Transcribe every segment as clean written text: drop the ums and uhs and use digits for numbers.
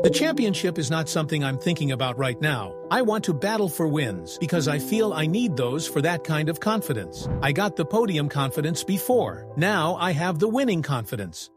The championship is not something I'm thinking about right now. I want to battle for wins because I feel I need those for that kind of confidence. I got the podium confidence before. Now I have the winning confidence.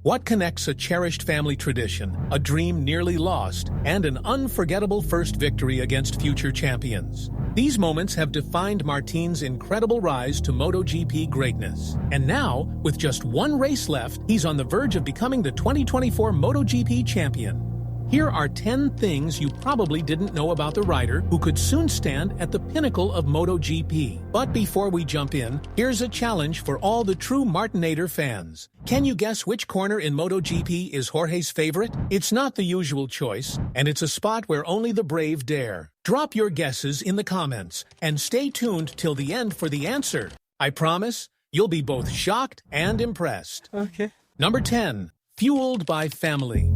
What connects a cherished family tradition, a dream nearly lost, and an unforgettable first victory against future champions? These moments have defined Martin's incredible rise to MotoGP greatness. And now, with just one race left, he's on the verge of becoming the 2024 MotoGP champion. Here are 10 things you probably didn't know about the rider who could soon stand at the pinnacle of MotoGP. But before we jump in, here's a challenge for all the true Martinator fans. Can you guess which corner in MotoGP is Jorge's favorite? It's not the usual choice, and it's a spot where only the brave dare. Drop your guesses in the comments, and stay tuned till the end for the answer. I promise, you'll be both shocked and impressed. Okay. Number 10. Fueled by family.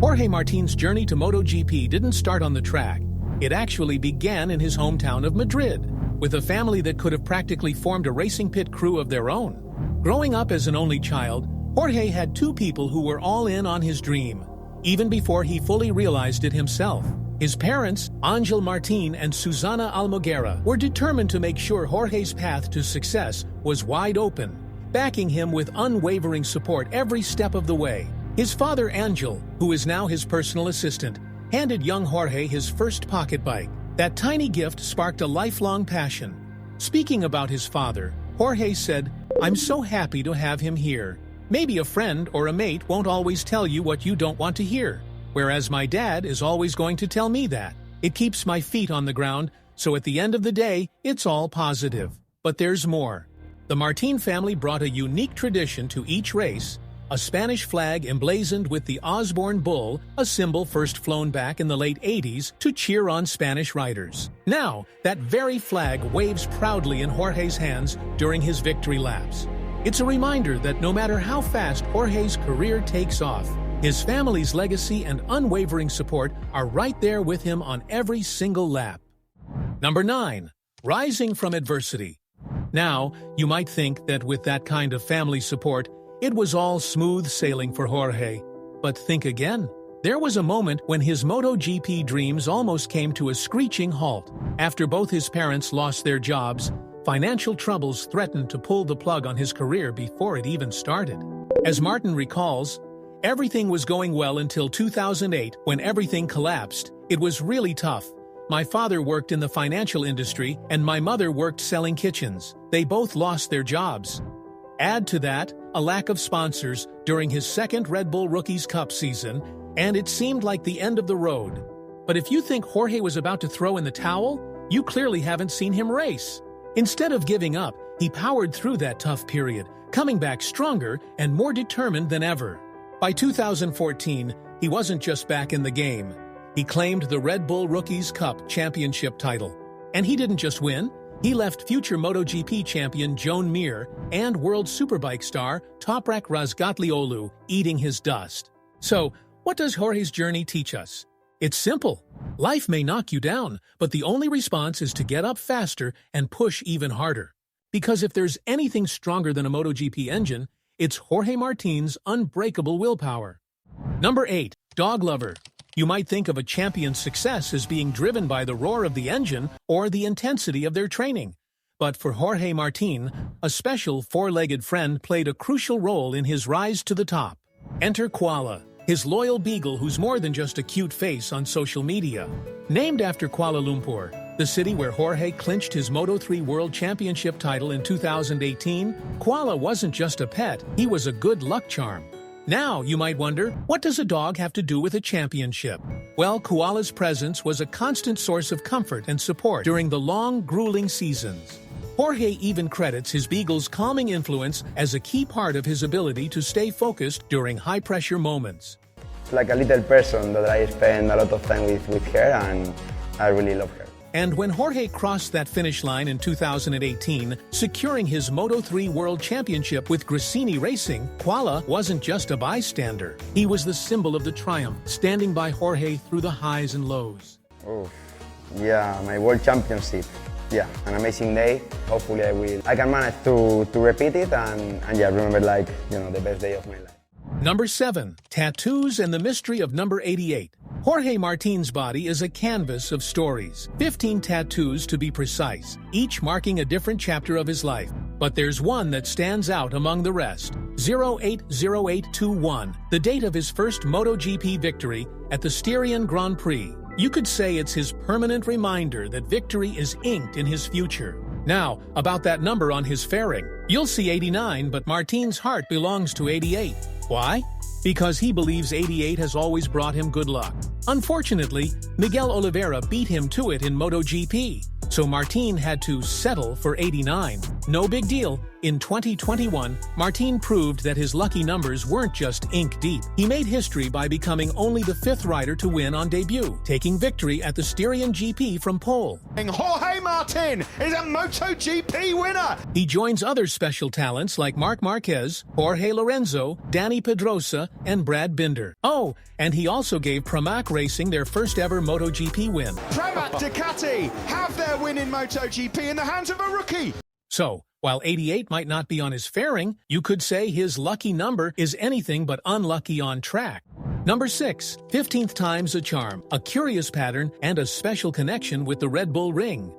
Jorge Martin's journey to MotoGP didn't start on the track. It actually began in his hometown of Madrid, with a family that could have practically formed a racing pit crew of their own. Growing up as an only child, Jorge had two people who were all in on his dream, even before he fully realized it himself. His parents, Angel Martin and Susana Almoguera, were determined to make sure Jorge's path to success was wide open, backing him with unwavering support every step of the way. His father, Angel, who is now his personal assistant, handed young Jorge his first pocket bike. That tiny gift sparked a lifelong passion. Speaking about his father, Jorge said, "I'm so happy to have him here. Maybe a friend or a mate won't always tell you what you don't want to hear, whereas my dad is always going to tell me that. It keeps my feet on the ground, so at the end of the day, it's all positive." But there's more. The Martin family brought a unique tradition to each race, a Spanish flag emblazoned with the Osborne bull, a symbol first flown back in the late 80s to cheer on Spanish riders. Now, that very flag waves proudly in Jorge's hands during his victory laps. It's a reminder that no matter how fast Jorge's career takes off, his family's legacy and unwavering support are right there with him on every single lap. Number 9. Rising from adversity. Now, you might think that with that kind of family support, it was all smooth sailing for Jorge. But think again. There was a moment when his MotoGP dreams almost came to a screeching halt. After both his parents lost their jobs, financial troubles threatened to pull the plug on his career before it even started. As Martin recalls, everything was going well until 2008 when everything collapsed. It was really tough. My father worked in the financial industry and my mother worked selling kitchens. They both lost their jobs. Add to that, a lack of sponsors during his second Red Bull Rookies Cup season, and it seemed like the end of the road. But if you think Jorge was about to throw in the towel, you clearly haven't seen him race. Instead of giving up, he powered through that tough period, coming back stronger and more determined than ever. By 2014, he wasn't just back in the game. He claimed the Red Bull Rookies Cup championship title. And he didn't just win. He left future MotoGP champion Joan Mir and World Superbike star Toprak Razgatlioglu eating his dust. So, what does Jorge's journey teach us? It's simple. Life may knock you down, but the only response is to get up faster and push even harder. Because if there's anything stronger than a MotoGP engine, it's Jorge Martin's unbreakable willpower. Number 8. Dog lover. You might think of a champion's success as being driven by the roar of the engine or the intensity of their training. But for Jorge Martin, a special four-legged friend played a crucial role in his rise to the top. Enter Koala, his loyal beagle who's more than just a cute face on social media. Named after Kuala Lumpur, the city where Jorge clinched his Moto3 World Championship title in 2018, Koala wasn't just a pet, he was a good luck charm. Now, you might wonder, what does a dog have to do with a championship? Well, Koala's presence was a constant source of comfort and support during the long, grueling seasons. Jorge even credits his beagle's calming influence as a key part of his ability to stay focused during high-pressure moments. It's like a little person that I spend a lot of time with her, and I really love her. And when Jorge crossed that finish line in 2018, securing his Moto3 World Championship with Gresini Racing, Koala wasn't just a bystander. He was the symbol of the triumph, standing by Jorge through the highs and lows. Oh, yeah, my World Championship. Yeah, an amazing day. Hopefully I can manage to repeat it and yeah, remember the best day of my life. Number 7. Tattoos and the mystery of number 88. Jorge Martin's body is a canvas of stories. 15 tattoos to be precise, each marking a different chapter of his life. But there's one that stands out among the rest. 080821, the date of his first MotoGP victory at the Styrian Grand Prix. You could say it's his permanent reminder that victory is inked in his future. Now, about that number on his fairing. You'll see 89, but Martin's heart belongs to 88. Why? Because he believes 88 has always brought him good luck. Unfortunately, Miguel Oliveira beat him to it in MotoGP, so Martin had to settle for 89. No big deal. In 2021, Martin proved that his lucky numbers weren't just ink deep. He made history by becoming only the 5th rider to win on debut, taking victory at the Styrian GP from pole. Jorge Martin is a MotoGP winner! He joins other special talents like Marc Marquez, Jorge Lorenzo, Dani Pedrosa, and Brad Binder. Oh, and he also gave Pramac Racing their first ever MotoGP win. Pramac Ducati have their win in MotoGP in the hands of a rookie! So, while 88 might not be on his fairing, you could say his lucky number is anything but unlucky on track. Number 6. 15th time's a charm, a curious pattern, and a special connection with the Red Bull Ring.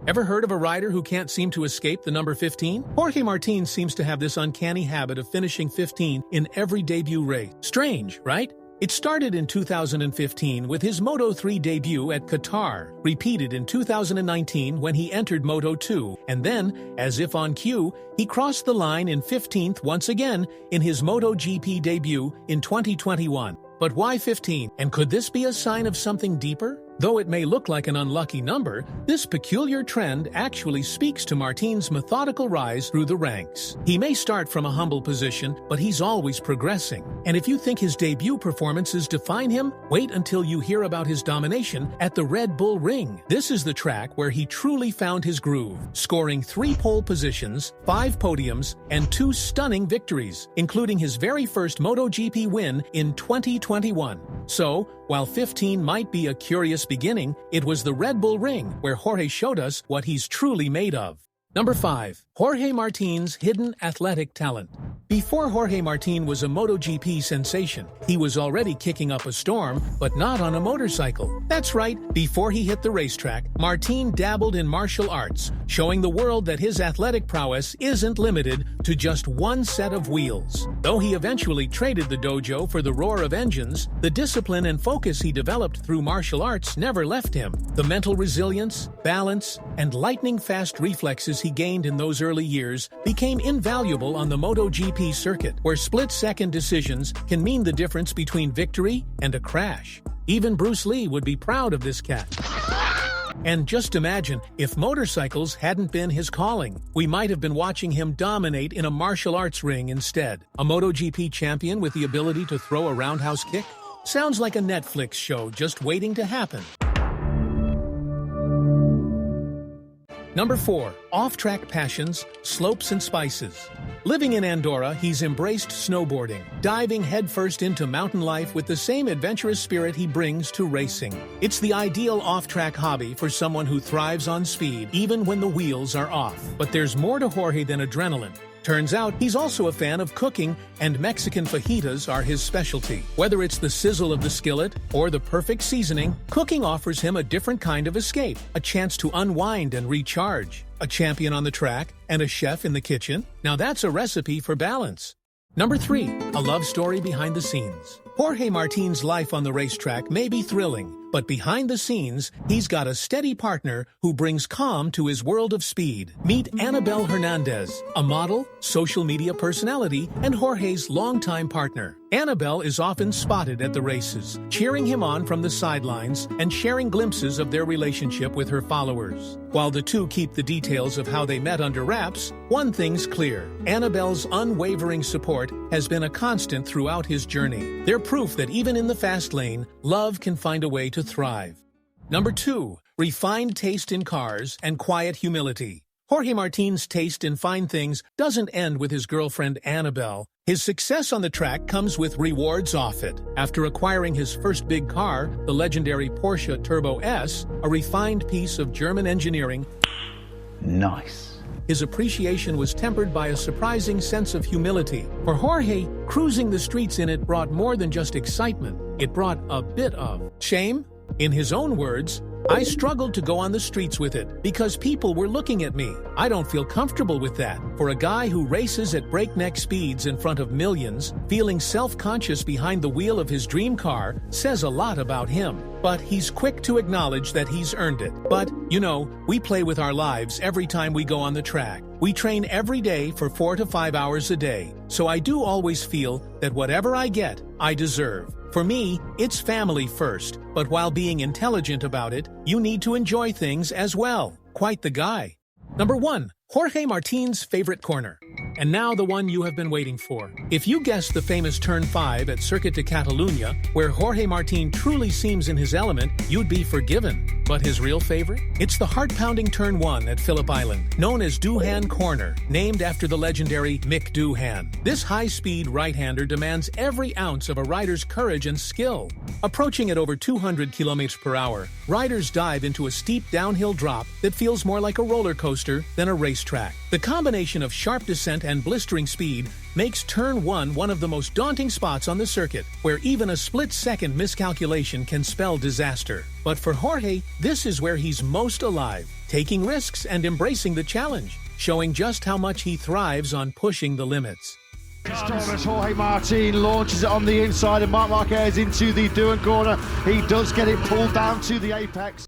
Ever heard of a rider who can't seem to escape the number 15? Jorge Martin seems to have this uncanny habit of finishing 15 in every debut race. Strange, right? It started in 2015 with his Moto3 debut at Qatar, repeated in 2019 when he entered Moto2, and then, as if on cue, he crossed the line in 15th once again in his MotoGP debut in 2021. But why 15? And could this be a sign of something deeper? Though it may look like an unlucky number, this peculiar trend actually speaks to Martin's methodical rise through the ranks. He may start from a humble position, but he's always progressing. And if you think his debut performances define him, wait until you hear about his domination at the Red Bull Ring. This is the track where he truly found his groove, scoring 3 pole positions, 5 podiums, and 2 stunning victories, including his very first MotoGP win in 2021. So, while 15 might be a curious beginning, it was the Red Bull Ring where Jorge showed us what he's truly made of. Number 5. Jorge Martin's hidden athletic talent. Before Jorge Martin was a MotoGP sensation, he was already kicking up a storm, but not on a motorcycle. That's right, before he hit the racetrack, Martin dabbled in martial arts, showing the world that his athletic prowess isn't limited to just one set of wheels. Though he eventually traded the dojo for the roar of engines, the discipline and focus he developed through martial arts never left him. The mental resilience, balance, and lightning-fast reflexes he gained in those early years became invaluable on the MotoGP circuit, where split-second decisions can mean the difference between victory and a crash. Even Bruce Lee would be proud of this cat. And just imagine, if motorcycles hadn't been his calling, we might have been watching him dominate in a martial arts ring instead. A MotoGP champion with the ability to throw a roundhouse kick? Sounds like a Netflix show just waiting to happen. Number 4. Off-track passions, slopes and spices. Living in Andorra, he's embraced snowboarding, diving headfirst into mountain life with the same adventurous spirit he brings to racing. It's the ideal off-track hobby for someone who thrives on speed, even when the wheels are off. But there's more to Jorge than adrenaline. Turns out, he's also a fan of cooking, and Mexican fajitas are his specialty. Whether it's the sizzle of the skillet or the perfect seasoning, cooking offers him a different kind of escape, a chance to unwind and recharge. A champion on the track and a chef in the kitchen? Now that's a recipe for balance. Number 3. A love story behind the scenes. Jorge Martin's life on the racetrack may be thrilling, but behind the scenes, he's got a steady partner who brings calm to his world of speed. Meet Anabel Hernandez, a model, social media personality, and Jorge's longtime partner. Anabel is often spotted at the races, cheering him on from the sidelines and sharing glimpses of their relationship with her followers. While the two keep the details of how they met under wraps, one thing's clear. Anabel's unwavering support has been a constant throughout his journey. They're proof that even in the fast lane, love can find a way to thrive. Number 2. Refined taste in cars and quiet humility. Jorge Martin's taste in fine things doesn't end with his girlfriend Anabel. His success on the track comes with rewards off it. After acquiring his first big car, the legendary Porsche Turbo S, a refined piece of German engineering, nice. his appreciation was tempered by a surprising sense of humility. For Jorge, cruising the streets in it brought more than just excitement. It brought a bit of shame. In his own words, "I struggled to go on the streets with it because people were looking at me. I don't feel comfortable with that." For a guy who races at breakneck speeds in front of millions, feeling self-conscious behind the wheel of his dream car says a lot about him. But he's quick to acknowledge that he's earned it. But, you know, we play with our lives every time we go on the track. We train every day for 4 to 5 hours a day. So I do always feel that whatever I get, I deserve. For me, it's family first, but while being intelligent about it, you need to enjoy things as well. Quite the guy. Number 1. Jorge Martin's favorite corner. And now the one you have been waiting for. If you guessed the famous Turn 5 at Circuit de Catalunya, where Jorge Martin truly seems in his element, you'd be forgiven. But his real favorite? It's the heart-pounding Turn 1 at Phillip Island, known as Doohan Corner, named after the legendary Mick Doohan. This high-speed right-hander demands every ounce of a rider's courage and skill. Approaching at over 200 km per hour, riders dive into a steep downhill drop that feels more like a roller coaster than a racetrack. The combination of sharp descent and blistering speed makes Turn 1 one of the most daunting spots on the circuit, where even a split-second miscalculation can spell disaster. But for Jorge, this is where he's most alive, taking risks and embracing the challenge, showing just how much he thrives on pushing the limits. As Jorge Martin launches it on the inside and Marc Marquez into the Doohan corner. He does get it pulled down to the apex.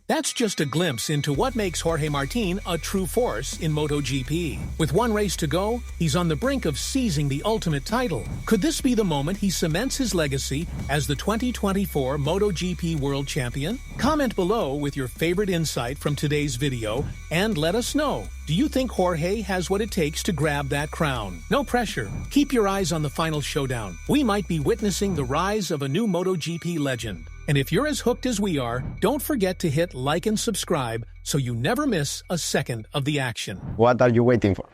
That's just a glimpse into what makes Jorge Martin a true force in MotoGP. With one race to go, he's on the brink of seizing the ultimate title. Could this be the moment he cements his legacy as the 2024 MotoGP World Champion? Comment below with your favorite insight from today's video and let us know. Do you think Jorge has what it takes to grab that crown? No pressure. Keep your eyes on the final showdown. We might be witnessing the rise of a new MotoGP legend. And if you're as hooked as we are, don't forget to hit like and subscribe so you never miss a second of the action. What are you waiting for?